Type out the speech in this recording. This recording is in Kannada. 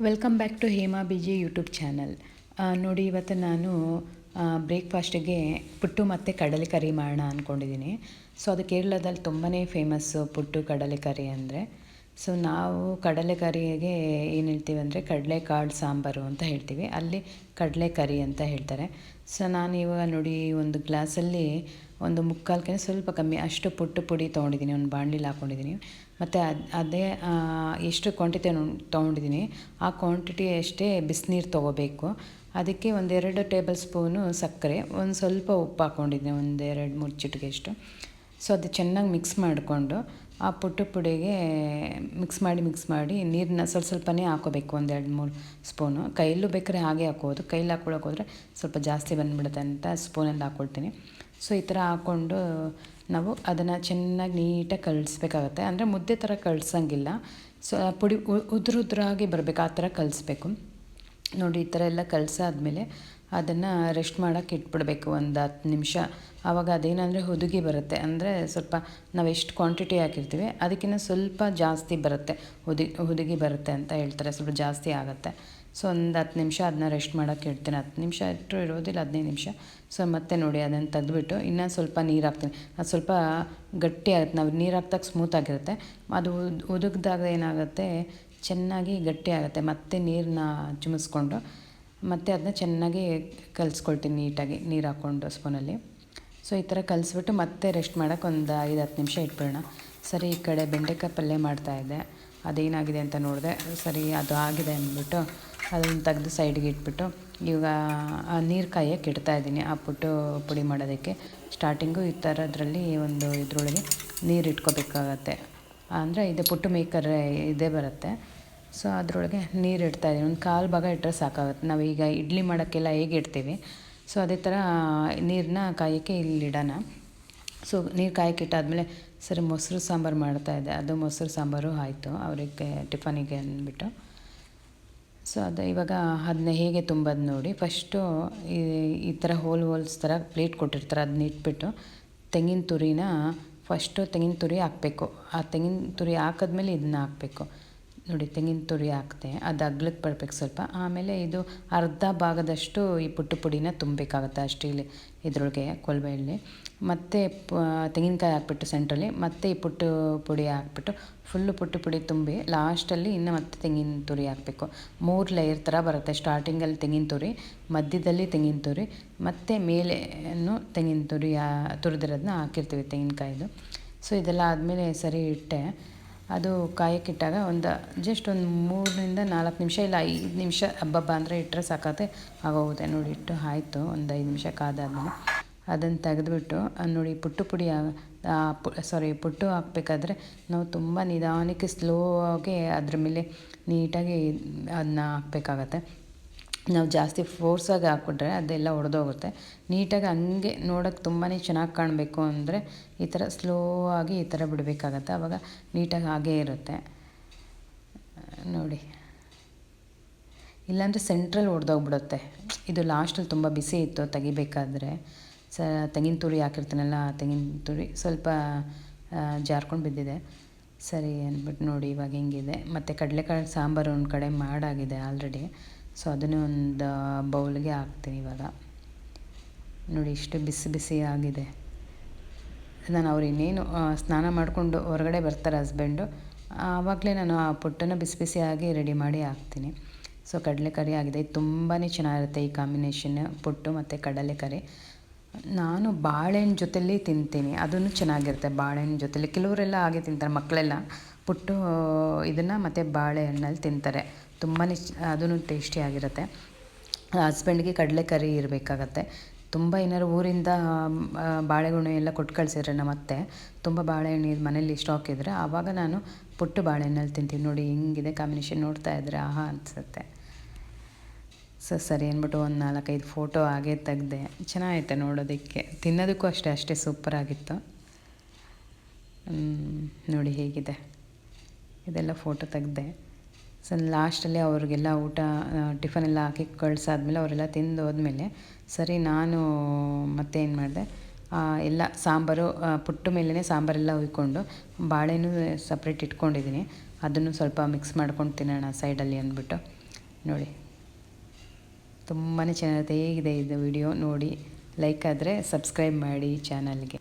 Welcome back to Hema B G YouTube channel. ನೋಡಿ, ಇವತ್ತು ನಾನು ಬ್ರೇಕ್ಫಾಸ್ಟಿಗೆ ಪುಟ್ಟು ಮತ್ತು ಕಡಲೆಕರಿ ಮಾಡೋಣ ಅಂದ್ಕೊಂಡಿದ್ದೀನಿ. ಸೊ ಅದು ಕೇರಳದಲ್ಲಿ ತುಂಬಾ ಫೇಮಸ್ಸು ಪುಟ್ಟು ಕಡಲೆಕರಿ ಅಂದರೆ. ಸೊ ನಾವು ಕಡಲೆಕರಿಗೆ ಏನು ಹೇಳ್ತೀವಿ ಅಂದರೆ ಕಡಲೆಕಾಳು ಸಾಂಬಾರು ಅಂತ ಹೇಳ್ತೀವಿ, ಅಲ್ಲಿ ಕಡಲೆಕರಿ ಅಂತ ಹೇಳ್ತಾರೆ. ಸೊ ನಾನು ಇವಾಗ ನೋಡಿ ಒಂದು ಗ್ಲಾಸಲ್ಲಿ ಒಂದು ಮುಕ್ಕಾಲ್ಕಿಂತ ಸ್ವಲ್ಪ ಕಮ್ಮಿ ಅಷ್ಟು ಪುಟ್ಟು ಪುಡಿ ತೊಗೊಂಡಿದ್ದೀನಿ, ಒಂದು ಬಾಣಲಿಲಿ ಹಾಕ್ಕೊಂಡಿದ್ದೀನಿ. ಮತ್ತು ಅದೇ ಎಷ್ಟು ಕ್ವಾಂಟಿಟಿ ತೊಗೊಂಡಿದ್ದೀನಿ ಆ ಕ್ವಾಂಟಿಟಿ ಅಷ್ಟೇ ಬಿಸಿನೀರು ತೊಗೋಬೇಕು. ಅದಕ್ಕೆ 1-2 ಟೇಬಲ್ ಸ್ಪೂನು ಸಕ್ಕರೆ, ಒಂದು ಸ್ವಲ್ಪ ಉಪ್ಪು ಹಾಕ್ಕೊಂಡಿದ್ದೀನಿ, 1-2-3 ಚಿಟಿಕೆಯಷ್ಟು. ಸೊ ಅದು ಚೆನ್ನಾಗಿ ಮಿಕ್ಸ್ ಮಾಡಿಕೊಂಡು ಆ ಪುಟ್ಟು ಪುಡಿಗೆ ಮಿಕ್ಸ್ ಮಾಡಿ ನೀರನ್ನ ಸ್ವಲ್ಪನೇ ಹಾಕೋಬೇಕು, 1-2-3 ಸ್ಪೂನು. ಕೈಯಲ್ಲೂ ಬೇಕಾದ್ರೆ ಹಾಗೆ ಹಾಕೋದು, ಕೈಲಿ ಹಾಕ್ಕೊಳಕ್ಕೆ ಹೋದರೆ ಸ್ವಲ್ಪ ಜಾಸ್ತಿ ಬಂದುಬಿಡುತ್ತೆ ಅಂತ ಸ್ಪೂನಲ್ಲಿ ಹಾಕ್ಕೊಳ್ತೀನಿ. ಸೊ ಈ ಥರ ಹಾಕ್ಕೊಂಡು ನಾವು ಅದನ್ನು ಚೆನ್ನಾಗಿ ನೀಟಾಗಿ ಕಲಿಸ್ಬೇಕಾಗತ್ತೆ. ಅಂದರೆ ಮುದ್ದೆ ಥರ ಕಲಸಂಗಿಲ್ಲ, ಸೊ ಪುಡಿ ಉದುರಾಗಿ ಬರಬೇಕು, ಆ ಥರ ಕಲಿಸ್ಬೇಕು. ನೋಡಿ, ಈ ಥರ ಎಲ್ಲ ಕಲಸಾದ್ಮೇಲೆ ಅದನ್ನು ರೆಸ್ಟ್ ಮಾಡೋಕ್ಕೆ ಇಟ್ಬಿಡಬೇಕು ಒಂದು 10 ನಿಮಿಷ. ಆವಾಗ ಅದೇನಂದರೆ ಹುದುಗಿ ಬರುತ್ತೆ, ಅಂದರೆ ಸ್ವಲ್ಪ ನಾವು ಎಷ್ಟು ಕ್ವಾಂಟಿಟಿ ಹಾಕಿರ್ತೀವಿ ಅದಕ್ಕಿಂತ ಸ್ವಲ್ಪ ಜಾಸ್ತಿ ಬರುತ್ತೆ, ಹುದುಗಿ ಬರುತ್ತೆ ಅಂತ ಹೇಳ್ತಾರೆ, ಸ್ವಲ್ಪ ಜಾಸ್ತಿ ಆಗುತ್ತೆ. ಸೊ ಒಂದು 10 ನಿಮಿಷ ಅದನ್ನ ರೆಸ್ಟ್ ಮಾಡೋಕ್ಕೆ ಇಡ್ತೀನಿ. 10 ನಿಮಿಷ ಇಟ್ಟರು ಇರೋದಿಲ್ಲ, 15 ನಿಮಿಷ. ಸೊ ಮತ್ತೆ ನೋಡಿ ಅದನ್ನು ತೆಗೆದುಬಿಟ್ಟು ಇನ್ನೂ ಸ್ವಲ್ಪ ನೀರು ಹಾಕ್ತೀನಿ. ಅದು ಸ್ವಲ್ಪ ಗಟ್ಟಿ ಆಗುತ್ತೆ, ನಾವು ನೀರು ಹಾಕ್ದಾಗ ಸ್ಮೂತಾಗಿರುತ್ತೆ, ಅದು ಉದುಗಿದಾಗ ಏನಾಗುತ್ತೆ ಚೆನ್ನಾಗಿ ಗಟ್ಟಿ ಆಗುತ್ತೆ. ಮತ್ತೆ ನೀರನ್ನ ಚಿಮಿಸ್ಕೊಂಡು ಮತ್ತು ಅದನ್ನ ಚೆನ್ನಾಗಿ ಕಲಿಸ್ಕೊಳ್ತೀನಿ ನೀಟಾಗಿ ನೀರು ಹಾಕ್ಕೊಂಡು ಸ್ಪೂನಲ್ಲಿ. ಸೊ ಈ ಥರ ಕಲಿಸ್ಬಿಟ್ಟು ಮತ್ತೆ ರೆಸ್ಟ್ ಮಾಡೋಕ್ಕೆ ಒಂದು 5-10 ನಿಮಿಷ ಇಟ್ಬಿಡೋಣ. ಸರಿ, ಈ ಕಡೆ ಬೆಂಡೆಕಾಯಿ ಪಲ್ಯ ಮಾಡ್ತಾಯಿದ್ದೆ, ಅದೇನಾಗಿದೆ ಅಂತ ನೋಡಿದೆ. ಸರಿ, ಅದು ಆಗಿದೆ ಅಂದ್ಬಿಟ್ಟು ಅದನ್ನು ತೆಗೆದು ಸೈಡ್ಗೆ ಇಟ್ಬಿಟ್ಟು ಇವಾಗ ಆ ನೀರು ಕಾಯೋಕ್ಕೆ ಇಡ್ತಾಯಿದ್ದೀನಿ ಆ ಪುಟ್ಟು ಪುಡಿ ಮಾಡೋದಕ್ಕೆ. ಸ್ಟಾರ್ಟಿಂಗು ಈ ಥರದ್ರಲ್ಲಿ ಒಂದು ಇದರೊಳಗೆ ನೀರು ಇಟ್ಕೋಬೇಕಾಗತ್ತೆ, ಅಂದರೆ ಇದು ಪುಟ್ಟು ಮೇಕರ್ ಇದೇ ಬರುತ್ತೆ. ಸೊ ಅದರೊಳಗೆ ನೀರು ಇಡ್ತಾಯಿದ್ದೀನಿ, ಒಂದು 1/4 ಭಾಗ ಇಟ್ಟರೆ ಸಾಕಾಗುತ್ತೆ. ನಾವೀಗ ಇಡ್ಲಿ ಮಾಡೋಕ್ಕೆಲ್ಲ ಹೇಗೆ ಇಡ್ತೀವಿ, ಸೊ ಅದೇ ಥರ ನೀರನ್ನ ಕಾಯೋಕ್ಕೆ ಇಲ್ಲಿಡೋಣ. ಸೊ ನೀರು ಕಾಯೋಕ್ಕೆ ಇಟ್ಟಾದಮೇಲೆ ಸರಿ ಮೊಸರು ಸಾಂಬಾರು ಮಾಡ್ತಾಯಿದ್ದೆ, ಅದು ಮೊಸರು ಸಾಂಬಾರು ಆಯಿತು ಅವರಿಗೆ ಟಿಫನಿಗೆ ಅಂದ್ಬಿಟ್ಟು. ಸೊ ಅದು ಇವಾಗ ಅದನ್ನ ಹೇಗೆ ತುಂಬೋದು ನೋಡಿ. ಫಸ್ಟು ಈ ಥರ ಹೋಲ್ಸ್ ಥರ ಪ್ಲೇಟ್ ಕೊಟ್ಟಿರ್ತಾರೆ, ಅದನ್ನ ಇಟ್ಬಿಟ್ಟು ತೆಂಗಿನ ತೆಂಗಿನ ತುರಿ ಹಾಕಬೇಕು. ಆ ತೆಂಗಿನ ತುರಿ ಹಾಕಿದ್ಮೇಲೆ ಇದನ್ನ ಹಾಕಬೇಕು. ನೋಡಿ, ತೆಂಗಿನ ತುರಿ ಹಾಕ್ತೆ, ಅದು ಅಗ್ಲಕ್ಕೆ ಬರಬೇಕು ಸ್ವಲ್ಪ. ಆಮೇಲೆ ಇದು ಅರ್ಧ ಭಾಗದಷ್ಟು ಈ ಪುಟ್ಟು ಪುಡಿನ ತುಂಬಬೇಕಾಗುತ್ತೆ ಅಷ್ಟೇ ಇದರೊಳಗೆ ಕೊಲ್ಬೆಯಲ್ಲಿ. ಮತ್ತು ತೆಂಗಿನಕಾಯಿ ಹಾಕ್ಬಿಟ್ಟು ಸೆಂಟ್ರಲ್ಲಿ ಮತ್ತೆ ಈ ಪುಟ್ಟು ಪುಡಿ ಹಾಕ್ಬಿಟ್ಟು ಫುಲ್ಲು ಪುಟ್ಟು ಪುಡಿ ತುಂಬಿ ಲಾಸ್ಟಲ್ಲಿ ಇನ್ನು ಮತ್ತೆ ತೆಂಗಿನ ತುರಿ ಹಾಕಬೇಕು. 3 ಲೇಯರ್ ಥರ ಬರುತ್ತೆ. ಸ್ಟಾರ್ಟಿಂಗಲ್ಲಿ ತೆಂಗಿನ ತುರಿ, ಮಧ್ಯದಲ್ಲಿ ತೆಂಗಿನ ತುರಿ, ಮತ್ತು ಮೇಲೇನು ತೆಂಗಿನ ತುರಿ ತುರಿದಿರೋದನ್ನ ಹಾಕಿರ್ತೀವಿ ತೆಂಗಿನಕಾಯಿದು. ಸೊ ಇದೆಲ್ಲ ಆದಮೇಲೆ ಸರಿ ಇಟ್ಟೆ. ಅದು ಕಾಯಕ್ಕಿಟ್ಟಾಗ ಜಸ್ಟ್ ಒಂದು 3-4 ನಿಮಿಷ, ಇಲ್ಲ 5 ನಿಮಿಷ ಹಬ್ಬ ಅಂದರೆ ಇಟ್ಟರೆ ಸಾಕಾಗುತ್ತೆ, ಆಗೋಗುತ್ತೆ. ನೋಡಿ, ಇಟ್ಟು ಆಯಿತು. ಒಂದು 5 ನಿಮಿಷ ಕಾದಾದ್ಮೇಲೆ ಅದನ್ನು ತೆಗೆದುಬಿಟ್ಟು ನೋಡಿ, ಪುಟ್ಟು ಹಾಕಬೇಕಾದ್ರೆ ನಾವು ತುಂಬ ನಿಧಾನಕ್ಕೆ ಸ್ಲೋ ಆಗಿ ಅದ್ರ ಮೇಲೆ ನೀಟಾಗಿ ಅದನ್ನ ಹಾಕಬೇಕಾಗತ್ತೆ. ನಾವು ಜಾಸ್ತಿ ಫೋರ್ಸಾಗಿ ಹಾಕ್ಬಿಟ್ರೆ ಅದೆಲ್ಲ ಒಡೆದೋಗುತ್ತೆ. ನೀಟಾಗಿ ಹಂಗೆ ನೋಡೋಕ್ಕೆ ತುಂಬಾ ಚೆನ್ನಾಗಿ ಕಾಣಬೇಕು ಅಂದರೆ ಈ ಥರ ಸ್ಲೋ ಆಗಿ ಈ ಥರ ಬಿಡಬೇಕಾಗತ್ತೆ, ಆವಾಗ ನೀಟಾಗಿ ಹಾಗೇ ಇರುತ್ತೆ ನೋಡಿ. ಇಲ್ಲಾಂದರೆ ಸೆಂಟ್ರಲ್ಲಿ ಒಡೆದೋಗ್ಬಿಡುತ್ತೆ. ಇದು ಲಾಸ್ಟಲ್ಲಿ ತುಂಬ ಬಿಸಿ ಇತ್ತು ತೆಗಿಬೇಕಾದ್ರೆ, ತೆಂಗಿನ ತುರಿ ಹಾಕಿರ್ತೀನಲ್ಲ, ತೆಂಗಿನ ತುರಿ ಸ್ವಲ್ಪ ಜಾರ್ಕೊಂಡು ಬಿದ್ದಿದೆ. ಸರಿ ಅಂದ್ಬಿಟ್ಟು ನೋಡಿ ಇವಾಗ ಹಿಂಗಿದೆ. ಮತ್ತು ಕಡಲೆಕಾಳು ಸಾಂಬಾರು ಒಂದು ಕಡೆ ಮಾಡಾಗಿದೆ ಆಲ್ರೆಡಿ. ಸೊ ಅದನ್ನು ಒಂದು ಬೌಲ್ಗೆ ಹಾಕ್ತೀನಿ ಇವಾಗ. ನೋಡಿ, ಇಷ್ಟು ಬಿಸಿ ಆಗಿದೆ. ನಾನು ಅವ್ರು ಇನ್ನೇನು ಸ್ನಾನ ಮಾಡಿಕೊಂಡು ಹೊರಗಡೆ ಬರ್ತಾರೆ ಹಸ್ಬೆಂಡು, ಆವಾಗಲೇ ನಾನು ಆ ಪುಟ್ಟನ್ನು ಬಿಸಿಯಾಗಿ ರೆಡಿ ಮಾಡಿ ಹಾಕ್ತೀನಿ. ಸೊ ಕಡಲೆಕರಿ ಆಗಿದೆ. ಇದು ತುಂಬಾ ಚೆನ್ನಾಗಿರುತ್ತೆ ಈ ಕಾಂಬಿನೇಷನ್, ಪುಟ್ಟು ಮತ್ತು ಕಡಲೆಕರಿ. ನಾನು ಬಾಳೆಹಣ್ಣು ಜೊತೆಲಿ ತಿಂತೀನಿ, ಅದನ್ನು ಚೆನ್ನಾಗಿರುತ್ತೆ ಬಾಳೆಹಣ್ಣು ಜೊತೆಲಿ. ಕೆಲವರೆಲ್ಲ ಹಾಗೆ ತಿಂತಾರೆ, ಮಕ್ಕಳೆಲ್ಲ ಪುಟ್ಟು ಇದನ್ನು ಮತ್ತು ಬಾಳೆಹಣ್ಣಲ್ಲಿ ತಿಂತಾರೆ, ತುಂಬಾ ಅದೂ ಟೇಸ್ಟಿಯಾಗಿರುತ್ತೆ. ಹಸ್ಬೆಂಡ್ಗೆ ಕಡಲೆಕರಿ ಇರಬೇಕಾಗತ್ತೆ. ತುಂಬ ಏನಾದ್ರು ಊರಿಂದ ಬಾಳೆಗೊನೆ ಎಲ್ಲ ಕೊಟ್ಟು ಕಳಿಸಿದ್ರೆ ನಮ್ಮತ್ತೆ, ತುಂಬ ಬಾಳೆಹಣ್ಣು ಮನೇಲಿ ಸ್ಟಾಕ್ ಇದ್ದರೆ ಆವಾಗ ನಾನು ಪುಟ್ಟು ಬಾಳೆಹಣ್ಣಲ್ಲಿ ತಿಂತೀನಿ. ನೋಡಿ ಹಿಂಗಿದೆ ಕಾಂಬಿನೇಷನ್, ನೋಡ್ತಾ ಇದ್ದರೆ ಆಹಾ ಅನಿಸುತ್ತೆ. ಸೊ ಸರಿ ಅಂದ್ಬಿಟ್ಟು ಒಂದು 4-5 ಫೋಟೋ ಹಾಗೆ ತೆಗೆದೆ. ಚೆನ್ನಾಗೈತೆ ನೋಡೋದಕ್ಕೆ, ತಿನ್ನೋದಕ್ಕೂ ಅಷ್ಟೇ ಸೂಪರಾಗಿತ್ತು. ನೋಡಿ ಹೇಗಿದೆ, ಇದೆಲ್ಲ ಫೋಟೋ ತೆಗೆದೆ. ಸೊ ಲಾಸ್ಟಲ್ಲಿ ಅವ್ರಿಗೆಲ್ಲ ಊಟ ಟಿಫನೆಲ್ಲ ಹಾಕಿ ಕಳಿಸಾದ್ಮೇಲೆ ಅವರೆಲ್ಲ ತಿಂದು ಹೋದ್ಮೇಲೆ ಸರಿ ನಾನು ಮತ್ತೇನು ಮಾಡಿದೆ, ಎಲ್ಲ ಸಾಂಬಾರು ಪುಟ್ಟು ಮೇಲೇ ಸಾಂಬಾರೆಲ್ಲ ಹುಯ್ಕೊಂಡು ಬಾಳೆನೂ ಸಪ್ರೇಟ್ ಇಟ್ಕೊಂಡಿದ್ದೀನಿ, ಅದನ್ನು ಸ್ವಲ್ಪ ಮಿಕ್ಸ್ ಮಾಡ್ಕೊಂಡು ತಿನ್ನೋಣ ಸೈಡಲ್ಲಿ ಅಂದ್ಬಿಟ್ಟು ನೋಡಿ ತುಂಬಾ ಚೆನ್ನಾಗಿದೆ. ಹೇಗಿದೆ ಇದು ವಿಡಿಯೋ ನೋಡಿ, ಲೈಕ್ ಆದರೆ ಸಬ್ಸ್ಕ್ರೈಬ್ ಮಾಡಿ ಚಾನಲ್ಗೆ.